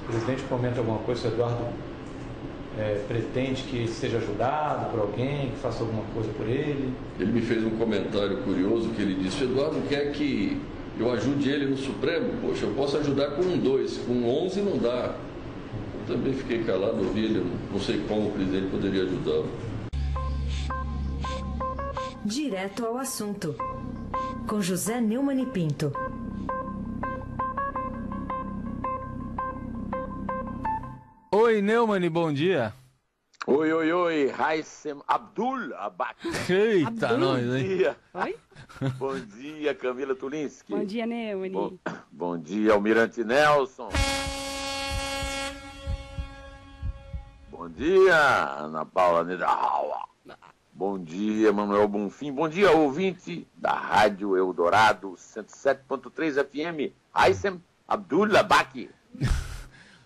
O presidente comenta alguma coisa, se o Eduardo pretende que seja ajudado por alguém, que faça alguma coisa por ele. Ele me fez um comentário curioso que ele disse: Eduardo quer que eu ajude ele no Supremo. Poxa, eu posso ajudar com 2, com 11 não dá. Eu também fiquei calado, ouvi ele, não sei como o presidente poderia ajudá-lo. Direto ao assunto, com José Neumann e Pinto. Oi, Neumann, bom dia. Oi, Haitham Abdul Abak. Eita, nós, hein? Bom dia. Oi? Bom dia, Camila Tulinski. Bom dia, Neumann. Bom dia, Almirante Nelson. Bom dia, Ana Paula Niederauer. Bom dia, Manuel Bonfim. Bom dia, ouvinte da Rádio Eldorado 107.3 FM. Haitham Abdul Abak.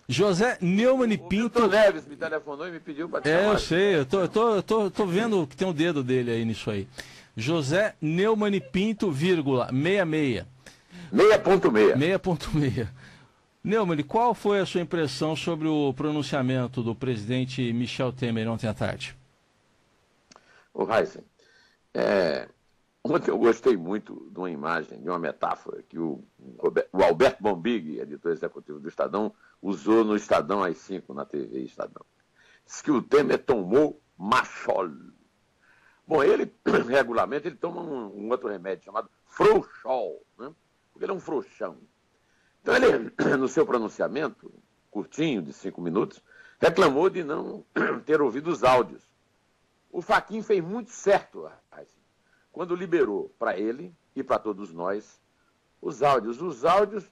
José Neumann e Pinto. O Milton Neves me telefonou e me pediu para te chamar. Eu sei, eu tô vendo que tem um dedo dele aí nisso aí. José Neumann e Pinto, vírgula, 66. 6.6. 6.6. Neumann, qual foi a sua impressão sobre o pronunciamento do presidente Michel Temer ontem à tarde? Ô, Haitham, ontem eu gostei muito de uma imagem, de uma metáfora que o Alberto Bombig, editor executivo do Estadão, usou no Estadão às 5, na TV Estadão. Diz que o Temer tomou machol. Bom, ele, regularmente, ele toma um outro remédio chamado frouxol, né? Porque ele é um frouxão. Então ele, no seu pronunciamento, curtinho, de 5 minutos, reclamou de não ter ouvido os áudios. O Fachin fez muito certo, quando liberou para ele e para todos nós os áudios. Os áudios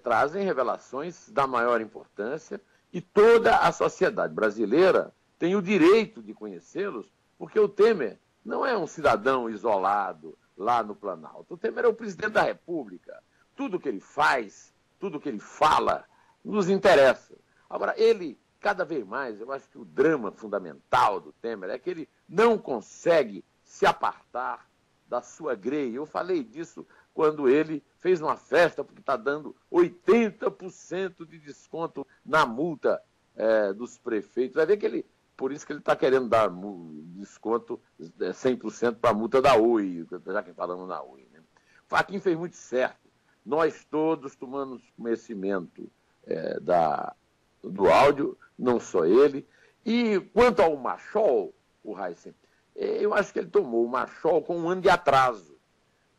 trazem revelações da maior importância e toda a sociedade brasileira tem o direito de conhecê-los, porque o Temer não é um cidadão isolado lá no Planalto. O Temer é o presidente da República. Tudo que ele faz, tudo que ele fala, nos interessa. Agora, ele, cada vez mais, eu acho que o drama fundamental do Temer é que ele não consegue se apartar da sua grei. Eu falei disso quando ele fez uma festa, porque está dando 80% de desconto na multa dos prefeitos. Vai ver que ele, por isso que ele está querendo dar desconto 100% para a multa da Oi, já que falamos na Oi. Né? O Fachin fez muito certo. Nós todos tomamos conhecimento do áudio, não só ele. E quanto ao machol, o Haitham, eu acho que ele tomou o machol com 1 ano de atraso,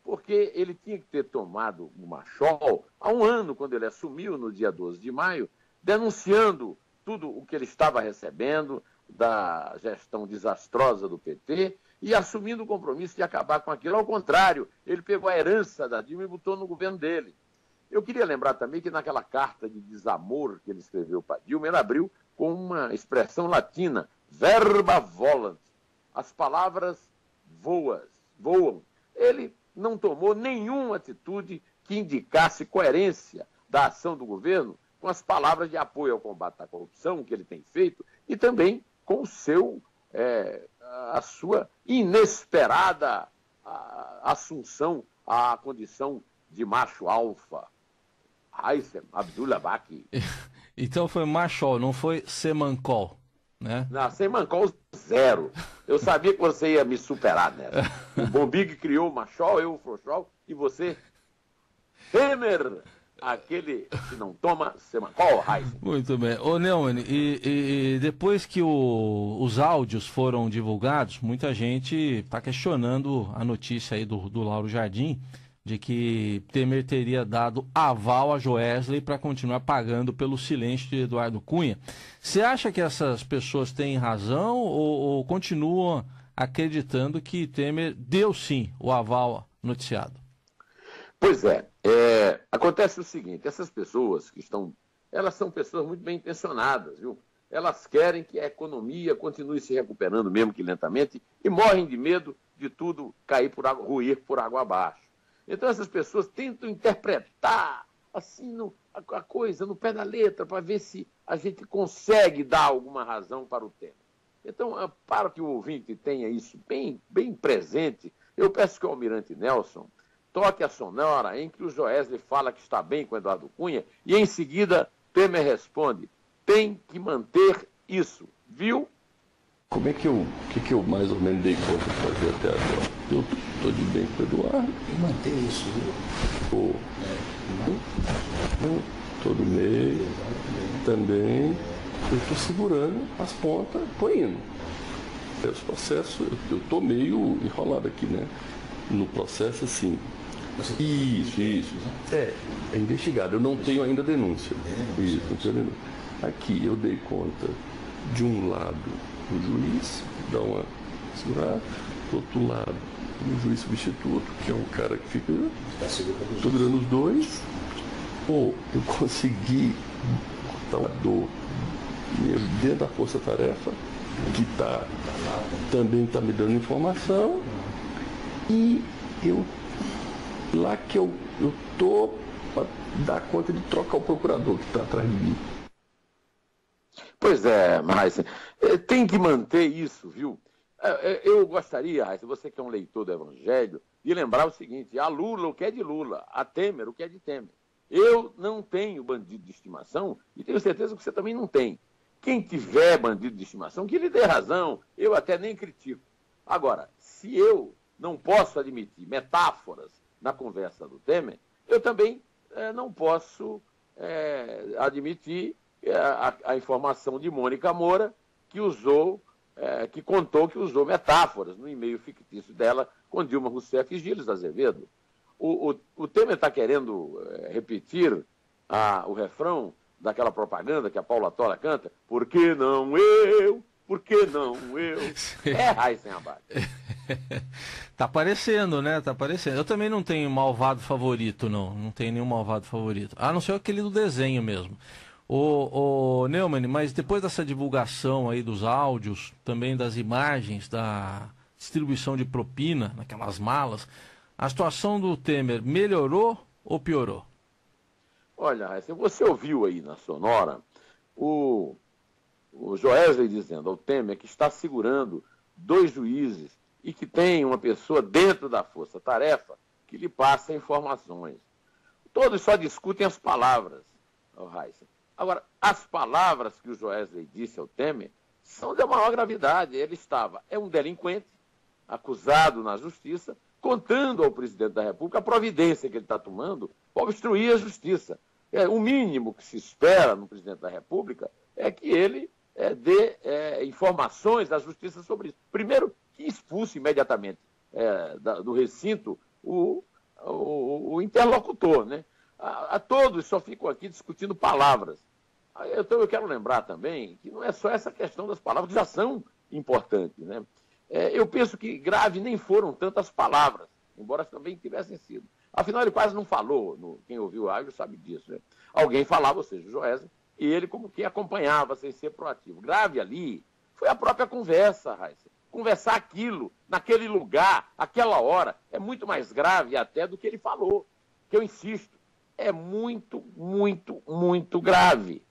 porque ele tinha que ter tomado o machol há 1 ano, quando ele assumiu, no dia 12 de maio, denunciando tudo o que ele estava recebendo da gestão desastrosa do PT e assumindo o compromisso de acabar com aquilo. Ao contrário, ele pegou a herança da Dilma e botou no governo dele. Eu queria lembrar também que naquela carta de desamor que ele escreveu para Dilma, ele abriu com uma expressão latina, verba volant. As palavras voam. Ele não tomou nenhuma atitude que indicasse coerência da ação do governo com as palavras de apoio ao combate à corrupção que ele tem feito e também com a sua inesperada assunção à condição de macho alfa. Haitham Abdul Abak. Então foi machol, não foi semancol, né? Não, semancol 0. Eu sabia que você ia me superar nessa. O Bombig criou o machol, eu o frouxol, e você, Temer, aquele que não toma semancol, Haitham. Muito bem. Ô Neumann, e depois que os áudios foram divulgados, muita gente está questionando a notícia aí do Lauro Jardim, de que Temer teria dado aval a Joesley para continuar pagando pelo silêncio de Eduardo Cunha. Você acha que essas pessoas têm razão ou continuam acreditando que Temer deu sim o aval noticiado? Pois acontece o seguinte, essas pessoas elas são pessoas muito bem intencionadas, viu? Elas querem que a economia continue se recuperando, mesmo que lentamente, e morrem de medo de tudo ruir por água abaixo. Então essas pessoas tentam interpretar assim a coisa no pé da letra para ver se a gente consegue dar alguma razão para o tema. Então, para que o ouvinte tenha isso bem presente, eu peço que o Almirante Nelson toque a sonora em que o Joesley fala que está bem com Eduardo Cunha e em seguida Temer responde: tem que manter isso, viu? Como é que eu mais ou menos dei conta de fazer até agora? Eu estou de bem com o Eduardo. E manter isso, viu? Estou no meio também. Eu estou segurando as pontas, estou indo. Esse processo, eu estou meio enrolado aqui, né? No processo, assim. Isso. É investigado. Eu não tenho ainda denúncia. Isso, não tenho denúncia. Aqui eu dei conta de um lado o juiz, dá uma segurada, do outro lado o juiz substituto, que é um cara que fica. Estou virando os dois. Ou eu consegui botar uma dor dentro da força-tarefa, que também está me dando informação, e lá que eu estou para dar conta de trocar o procurador que está atrás de mim. Pois é, mas tem que manter isso, viu? Eu gostaria, Raíssa, você que é um leitor do Evangelho, de lembrar o seguinte: a Lula o que é de Lula, a Temer o que é de Temer. Eu não tenho bandido de estimação e tenho certeza que você também não tem. Quem tiver bandido de estimação, que lhe dê razão, eu até nem critico. Agora, se eu não posso admitir metáforas na conversa do Temer, eu também não posso admitir a informação de Mônica Moura, que contou que usou metáforas no e-mail fictício dela com Dilma Rousseff e Gilles Azevedo. O Temer está querendo repetir o refrão daquela propaganda que a Paula Tola canta: por que não eu? Por que não eu? Raíssa Abac. Tá aparecendo, né? Tá aparecendo. Eu também não tenho malvado favorito, não. Não tenho nenhum malvado favorito. A não ser aquele do desenho mesmo. Ô Neumann, mas depois dessa divulgação aí dos áudios, também das imagens, da distribuição de propina naquelas malas, a situação do Temer melhorou ou piorou? Olha, Raíssa, você ouviu aí na sonora o Joesley dizendo ao Temer que está segurando 2 juízes e que tem uma pessoa dentro da força-tarefa que lhe passa informações. Todos só discutem as palavras, Raíssa. Agora, as palavras que o Joesley disse ao Temer são de maior gravidade. Ele é um delinquente acusado na justiça, contando ao presidente da República a providência que ele está tomando para obstruir a justiça. O mínimo que se espera no presidente da República é que ele dê informações à justiça sobre isso. Primeiro, que expulse imediatamente do recinto o interlocutor, né? Todos só ficam aqui discutindo palavras. Então eu quero lembrar também que não é só essa questão das palavras, que já são importantes, né? Eu penso que grave nem foram tantas palavras, embora também tivessem sido. Afinal, ele quase não falou, quem ouviu o áudio sabe disso, né? Alguém falava, ou seja, o Joesley, e ele como que acompanhava, sem ser proativo. Grave ali foi a própria conversa, Raíssa. Conversar aquilo, naquele lugar, aquela hora, é muito mais grave até do que ele falou, que eu insisto, é muito, muito, muito grave.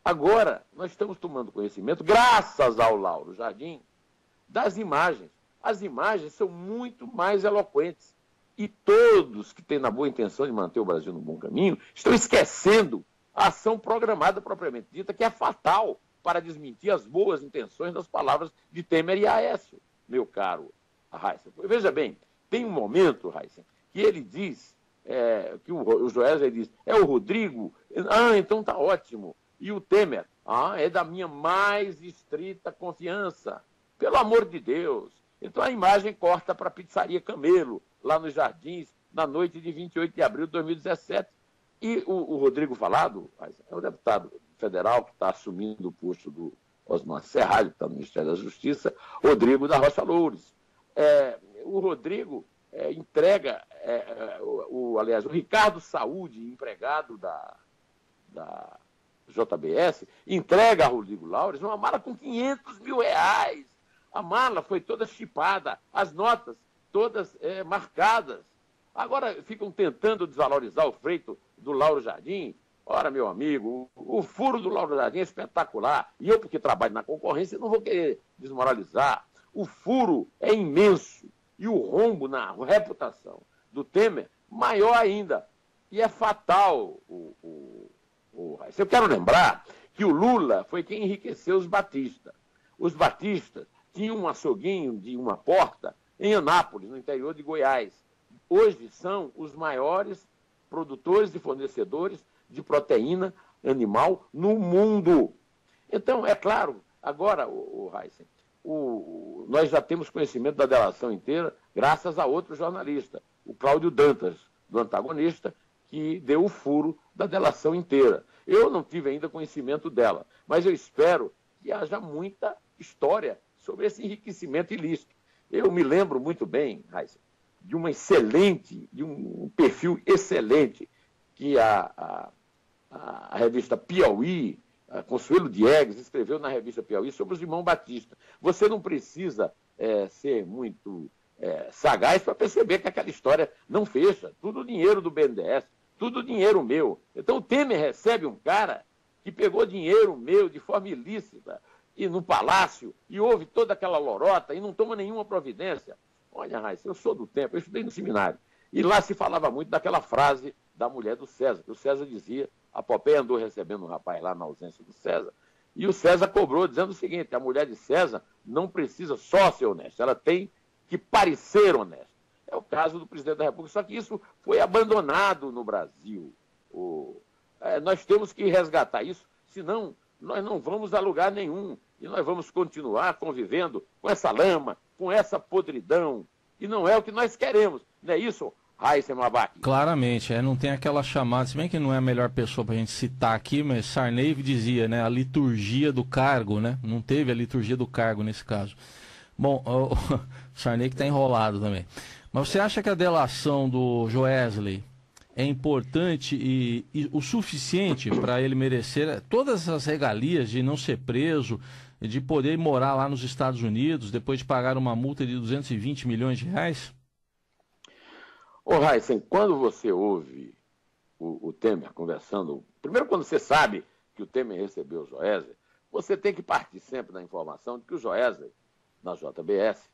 Agora, nós estamos tomando conhecimento, graças ao Lauro Jardim, das imagens. As imagens são muito mais eloquentes. E todos que têm na boa intenção de manter o Brasil no bom caminho estão esquecendo a ação programada propriamente dita, que é fatal para desmentir as boas intenções das palavras de Temer e Aécio, meu caro Raíssa. Veja bem, tem um momento, Raíssa, que ele diz, que o Joesley diz, o Rodrigo, então tá ótimo. E o Temer, é da minha mais estrita confiança. Pelo amor de Deus. Então a imagem corta para a Pizzaria Camelo, lá nos Jardins, na noite de 28 de abril de 2017. E o Rodrigo Falado, é o deputado federal que está assumindo o posto do Osmar Serralho, que está no Ministério da Justiça, Rodrigo da Rocha Loures. O Rodrigo entrega, aliás, o Ricardo Saúde, empregado da JBS, entrega a Rodrigo Laures uma mala com R$500 mil. A mala foi toda chipada, as notas todas marcadas. Agora ficam tentando desvalorizar o feito do Lauro Jardim. Ora, meu amigo, o furo do Lauro Jardim é espetacular. E eu, porque trabalho na concorrência, não vou querer desmoralizar. O furo é imenso. E o rombo na reputação do Temer, maior ainda. E é fatal o Eu quero lembrar que o Lula foi quem enriqueceu os Batista. Os Batistas tinham um açouguinho de uma porta em Anápolis, no interior de Goiás. Hoje são os maiores produtores e fornecedores de proteína animal no mundo. Então, é claro, agora, Heisen, nós já temos conhecimento da delação inteira graças a outro jornalista, o Cláudio Dantas, do Antagonista, que deu o furo da delação inteira. Eu não tive ainda conhecimento dela, mas eu espero que haja muita história sobre esse enriquecimento ilícito. Eu me lembro muito bem, Heisen, de um perfil excelente que a revista Piauí, a Consuelo Diegues, escreveu na revista Piauí sobre os irmãos Batista. Você não precisa ser muito sagaz para perceber que aquela história não fecha. Tudo dinheiro do BNDES, tudo dinheiro meu. Então o Temer recebe um cara que pegou dinheiro meu de forma ilícita e no palácio, e houve toda aquela lorota e não toma nenhuma providência. Olha, Raíssa, eu sou do tempo, eu estudei no seminário. E lá se falava muito daquela frase da mulher do César, que o César dizia, a Popéia andou recebendo um rapaz lá na ausência do César, e o César cobrou dizendo o seguinte, a mulher de César não precisa só ser honesta, ela tem que parecer honesta. É o caso do presidente da República, só que isso foi abandonado no Brasil. Nós temos que resgatar isso, senão nós não vamos a lugar nenhum, e nós vamos continuar convivendo com essa lama, com essa podridão, e não é o que nós queremos, não é isso, Raíssa Mabac? Claramente, não tem aquela chamada, se bem que não é a melhor pessoa para a gente citar aqui, mas Sarney dizia, né, a liturgia do cargo, né? Não teve a liturgia do cargo nesse caso. Bom, o Sarney que está enrolado também. Mas você acha que a delação do Joesley é importante e o suficiente para ele merecer todas as regalias de não ser preso, de poder morar lá nos Estados Unidos, depois de pagar uma multa de 220 milhões de reais? Heisen, quando você ouve o Temer conversando, primeiro quando você sabe que o Temer recebeu o Joesley, você tem que partir sempre da informação de que o Joesley, na JBS,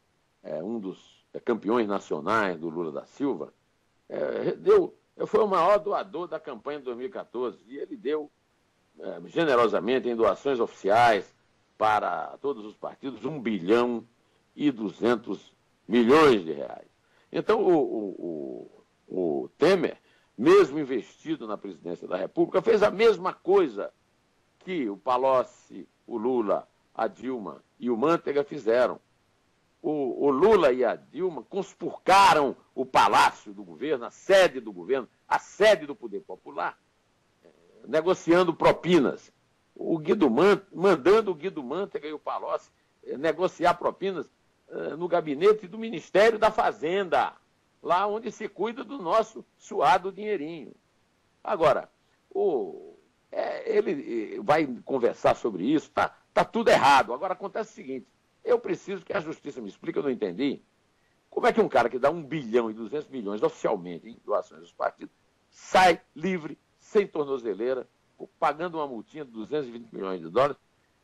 um dos campeões nacionais do Lula da Silva, foi o maior doador da campanha de 2014, e ele deu generosamente em doações oficiais para todos os partidos 1 bilhão e 200 milhões de reais. Então, o Temer, mesmo investido na presidência da República, fez a mesma coisa que o Palocci, o Lula, a Dilma e o Manteiga fizeram. O Lula e a Dilma conspurcaram o palácio do governo, a sede do governo, a sede do poder popular, negociando propinas. Mandando o Guido Manteiga e o Palocci negociar propinas no gabinete do Ministério da Fazenda, lá onde se cuida do nosso suado dinheirinho. Agora, ele vai conversar sobre isso, tá tudo errado. Agora acontece o seguinte, eu preciso que a justiça me explique, eu não entendi, como é que um cara que dá 1 bilhão e 200 milhões oficialmente em doações dos partidos, sai livre, sem tornozeleira, pagando uma multinha de 220 milhões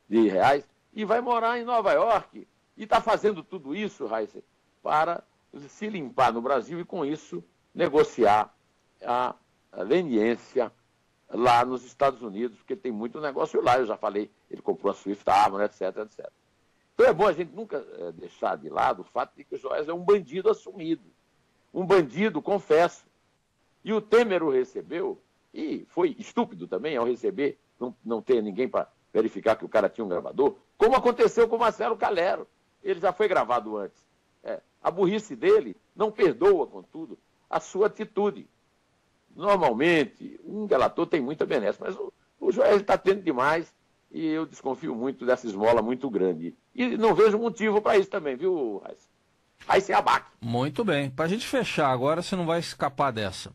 de reais, e vai morar em Nova York, e está fazendo tudo isso, Raíssa, para se limpar no Brasil e, com isso, negociar a leniência lá nos Estados Unidos, porque tem muito negócio lá, eu já falei, ele comprou a Swift Armor, etc, etc. Então é bom a gente nunca deixar de lado o fato de que o Joesley é um bandido assumido, um bandido, confesso. E o Temer o recebeu, e foi estúpido também ao receber, não ter ninguém para verificar que o cara tinha um gravador, como aconteceu com o Marcelo Calero. Ele já foi gravado antes. A burrice dele não perdoa, contudo, a sua atitude. Normalmente, um delator tem muita benesse, mas o Joesley está tendo demais e eu desconfio muito dessa esmola muito grande. E não vejo motivo para isso também, viu, Raíssa? Raíssa é abaque. Muito bem. Para a gente fechar agora, você não vai escapar dessa.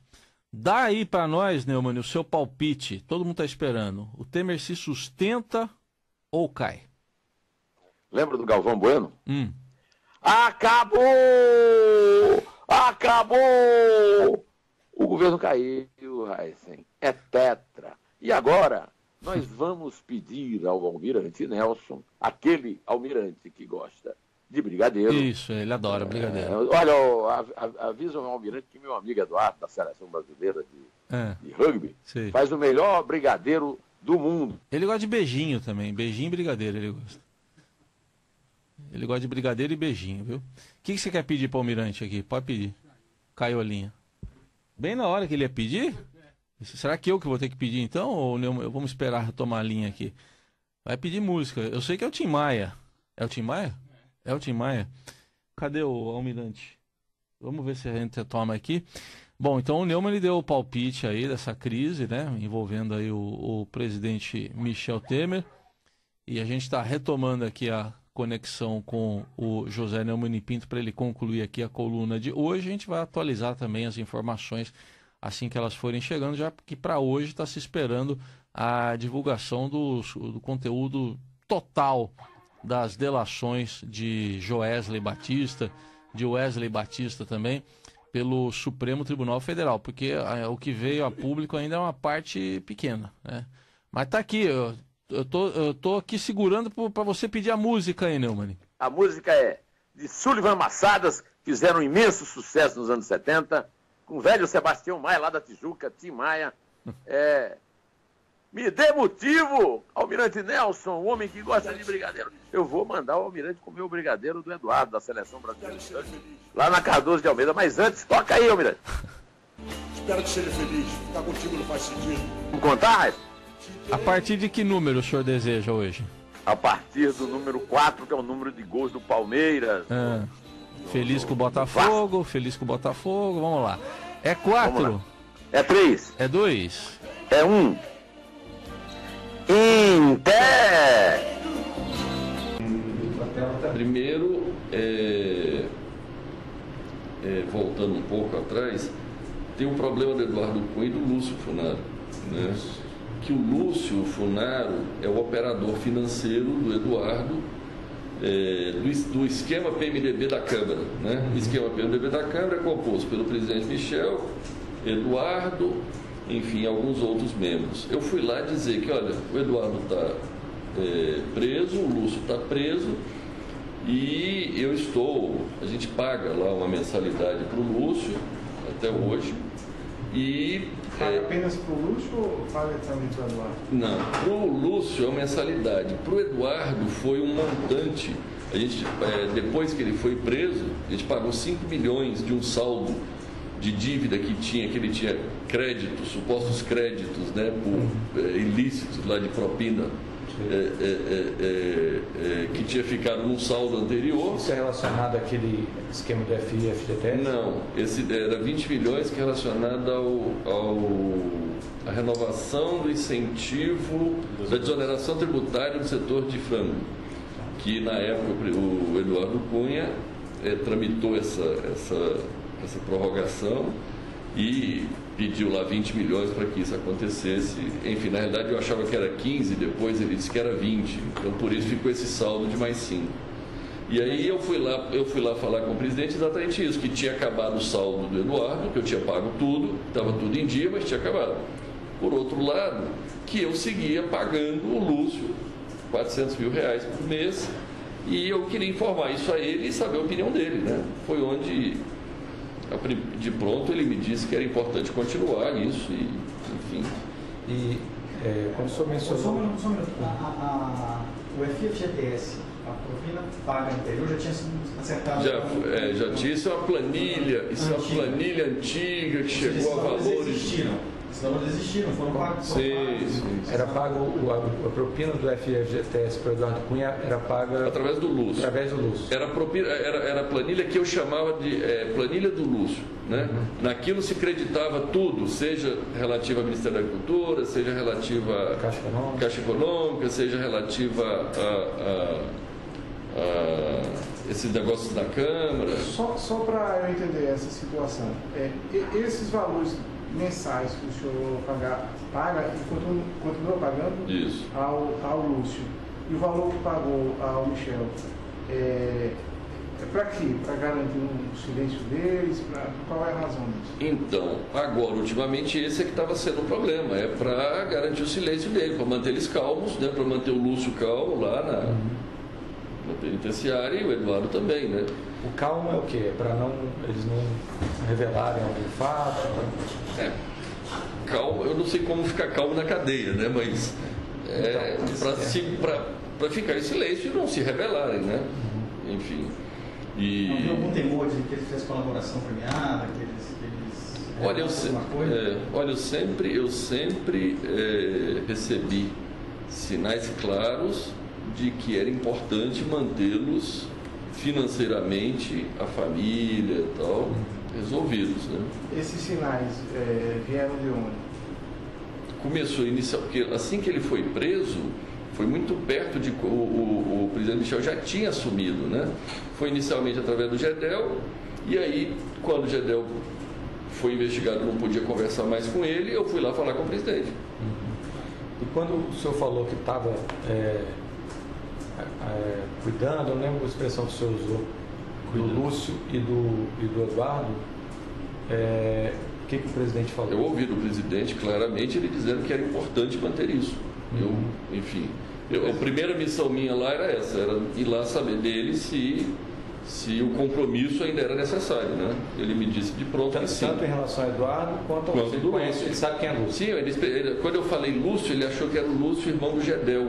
Dá aí para nós, Neumann, o seu palpite. Todo mundo está esperando. O Temer se sustenta ou cai? Lembra do Galvão Bueno? Acabou! Acabou! O governo caiu, Heisen. É tetra. E agora, nós vamos pedir ao almirante Nelson, aquele almirante que gosta de brigadeiro. Isso, ele adora brigadeiro. Olha, avisa o almirante que meu amigo Eduardo, da Seleção Brasileira de rugby, Sei. faz o melhor brigadeiro do mundo. Ele gosta de beijinho também. Beijinho e brigadeiro ele gosta. Ele gosta de brigadeiro e beijinho, viu? O que você quer pedir para o Almirante aqui? Pode pedir. Caiu a linha. Bem na hora que ele ia pedir? Será que eu vou ter que pedir então? Ou vamos esperar tomar a linha aqui? Vai pedir música. Eu sei que é o Tim Maia. É o Tim Maia? É o Tim Maia. Cadê o Almirante? Vamos ver se a gente toma aqui. Bom, então o Neumann deu o palpite aí dessa crise, né? Envolvendo aí o presidente Michel Temer. E a gente está retomando aqui a conexão com o José Neumann e Pinto para ele concluir aqui a coluna de hoje. A gente vai atualizar também as informações assim que elas forem chegando, já que para hoje está se esperando a divulgação do conteúdo total das delações de Joesley Batista, de Wesley Batista também, pelo Supremo Tribunal Federal, porque o que veio a público ainda é uma parte pequena, né? Mas tá aqui, eu tô aqui segurando para você pedir a música aí, Neumann. A música é de Sullivan Massadas, fizeram um imenso sucesso nos anos 70, com o velho Sebastião Maia, lá da Tijuca, Tim Maia. Me dê motivo, Almirante Nelson, o homem que gosta de brigadeiro. Eu vou mandar o Almirante comer o brigadeiro do Eduardo, da Seleção Brasileira, lá na Cardoso de Almeida. Mas antes, toca aí, Almirante. Espero que seja feliz. Ficar contigo não faz sentido. Vamos contar, Raíssa? A partir de que número o senhor deseja hoje? A partir do número 4, que é o número de gols do Palmeiras. Feliz com o Botafogo, feliz com o Botafogo, vamos lá. É 4? É 3. É 2? É 1. Inter! Primeiro, voltando um pouco atrás, tem um problema do Eduardo Cunha e do Lúcio Funaro, né? Que o Lúcio Funaro é o operador financeiro do Eduardo, do esquema PMDB da Câmara, né? O esquema PMDB da Câmara é composto pelo presidente Michel, Eduardo, enfim, alguns outros membros. Eu fui lá dizer que, olha, o Eduardo está preso, o Lúcio está preso, e a gente paga lá uma mensalidade para o Lúcio, até hoje, e... Paga apenas para o Lúcio ou paga também para o Eduardo? Não, para o Lúcio é uma mensalidade, para o Eduardo foi um montante. A gente, depois que ele foi preso, a gente pagou 5 milhões de um saldo de dívida que ele tinha créditos, supostos créditos, né, por ilícitos lá de propina, que tinha ficado num saldo anterior. Isso é relacionado àquele esquema do FGTS? Não, esse era 20 milhões que é relacionado à renovação do incentivo da desoneração tributária do setor de frango, que na época o Eduardo Cunha tramitou essa prorrogação e pediu lá 20 milhões para que isso acontecesse. Enfim, na realidade eu achava que era 15, depois ele disse que era 20, então por isso ficou esse saldo de mais 5. E aí eu fui lá falar com o presidente exatamente isso, que tinha acabado o saldo do Eduardo, que eu tinha pago tudo, estava tudo em dia, mas tinha acabado. Por outro lado, que eu seguia pagando o Lúcio 400 mil reais por mês, e eu queria informar isso a ele e saber a opinião dele, né? Foi onde... De pronto ele me disse que era importante continuar isso, e, enfim. E quando o senhor mencionou... O FGTS, a propina paga anterior, já tinha sido acertado? Já tinha, isso é uma planilha antiga que chegou a valores... Os valores existiram, foram pagos. Sim. Era pago a propina do FGTS para o Eduardo Cunha, era paga através do Lúcio. Era a planilha que eu chamava de planilha do Lúcio, né? Naquilo se creditava tudo, seja relativa ao Ministério da Agricultura, seja relativa à Caixa Econômica, seja relativa a esses negócios da Câmara. Só para eu entender essa situação, esses valores mensais que o senhor paga e continua pagando isso ao Lúcio, e o valor que pagou ao Michel é para quê? Para garantir o silêncio deles? Qual é a razão disso? Então, agora, ultimamente, esse é que estava sendo o problema, é para garantir o silêncio dele, para manter eles calmos, né? Para manter o Lúcio calmo lá na penitenciária, e o Eduardo também, né? O calmo é o quê? Para eles não revelarem algum fato? calmo, eu não sei como ficar calmo na cadeia, né? Mas para ficar em silêncio e não se rebelarem, né? Enfim. E... Não havia algum temor de que ele fizesse colaboração premiada, que eles Olha, eu sempre recebi sinais claros de que era importante mantê-los financeiramente, a família e tal, resolvidos, né? Esses sinais vieram de onde? Começou porque assim que ele foi preso, foi muito perto de... O presidente Michel já tinha assumido, né? Foi inicialmente através do Gedel, e aí, quando o Gedel foi investigado, não podia conversar mais com ele, eu fui lá falar com o presidente. E quando o senhor falou que estava cuidando, eu lembro a expressão que o senhor usou, do Lúcio e do Eduardo, o que o presidente falou? Eu ouvi do presidente claramente ele dizendo que era importante manter isso. Enfim, a primeira missão minha lá era essa, era ir lá saber dele se o compromisso ainda era necessário, né? Ele me disse de pronto que sim. Tanto em relação a Eduardo quanto ao Lúcio. Ele sabe quem é Lúcio. Sim, quando eu falei Lúcio, ele achou que era o Lúcio, irmão do Gedel.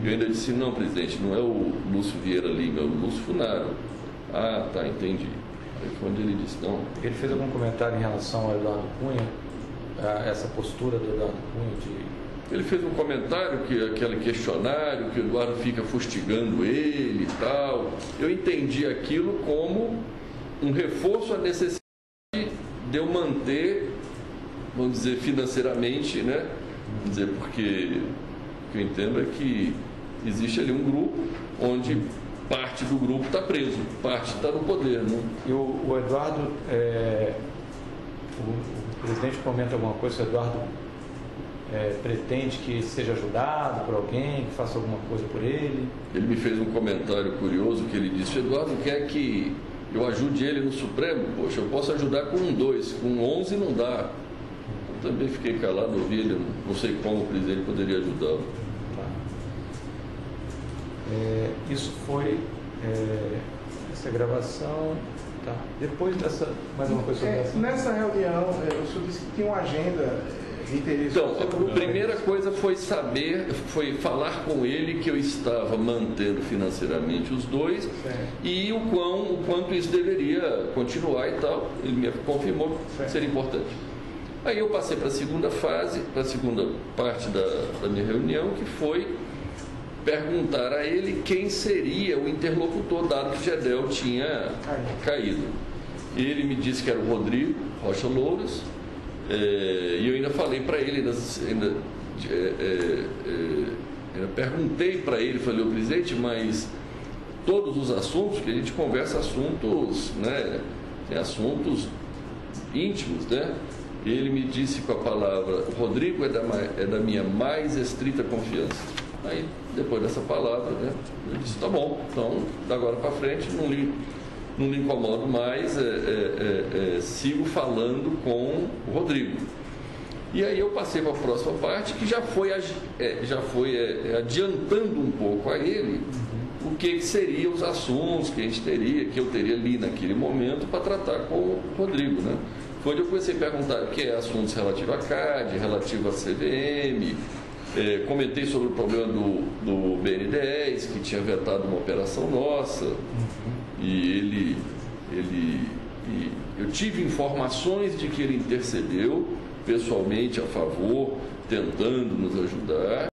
Eu ainda disse, não, presidente, não é o Lúcio Vieira Lima, é o Lúcio Funaro. Ah, tá, entendi. Aí foi onde ele disse, não. Ele fez algum comentário em relação ao Eduardo Cunha, a essa postura do Eduardo Cunha de... Ele fez um comentário, aquele questionário, que o Eduardo fica fustigando ele e tal. Eu entendi aquilo como um reforço à necessidade de eu manter, vamos dizer, financeiramente, né? Vamos dizer, porque o que eu entendo é que existe ali um grupo onde parte do grupo está preso, parte está no poder, né? E o Eduardo, o presidente comenta alguma coisa, o Eduardo pretende que seja ajudado por alguém, que faça alguma coisa por ele? Ele me fez um comentário curioso que ele disse, Eduardo quer que eu ajude ele no Supremo? Poxa, eu posso ajudar com 2, com 11 não dá. Eu também fiquei calado, ouvi ele, não sei como o presidente poderia ajudá-lo. Tá. Isso foi essa gravação. Tá. Depois dessa, mais uma coisa sobre essa. Nessa reunião, o senhor disse que tinha uma agenda de interesse. Então, a primeira coisa foi falar com ele que eu estava mantendo financeiramente os 2 e o quanto isso deveria continuar e tal. Ele me confirmou que seria importante. Aí eu passei para a segunda fase, para a segunda parte da minha reunião, que foi perguntar a ele quem seria o interlocutor, dado que o Gedel tinha caído. Ele me disse que era o Rodrigo Rocha Louros, e eu ainda falei para ele, ainda perguntei para ele, falei, presidente, mas todos os assuntos, que a gente conversa assuntos, né, tem assuntos íntimos, né? Ele me disse com a palavra, o Rodrigo é da minha mais estrita confiança. Aí, depois dessa palavra, né, eu disse, tá bom, então, da agora para frente, não lhe incomodo mais, sigo falando com o Rodrigo. E aí eu passei para a próxima parte, que já foi adiantando um pouco a ele o que seriam os assuntos que eu teria ali naquele momento para tratar com o Rodrigo, né? Foi onde eu comecei a perguntar o que é assuntos relativos à CAD, relativo à CVM, comentei sobre o problema do BN10, que tinha vetado uma operação nossa, e eu tive informações de que ele intercedeu pessoalmente a favor, tentando nos ajudar.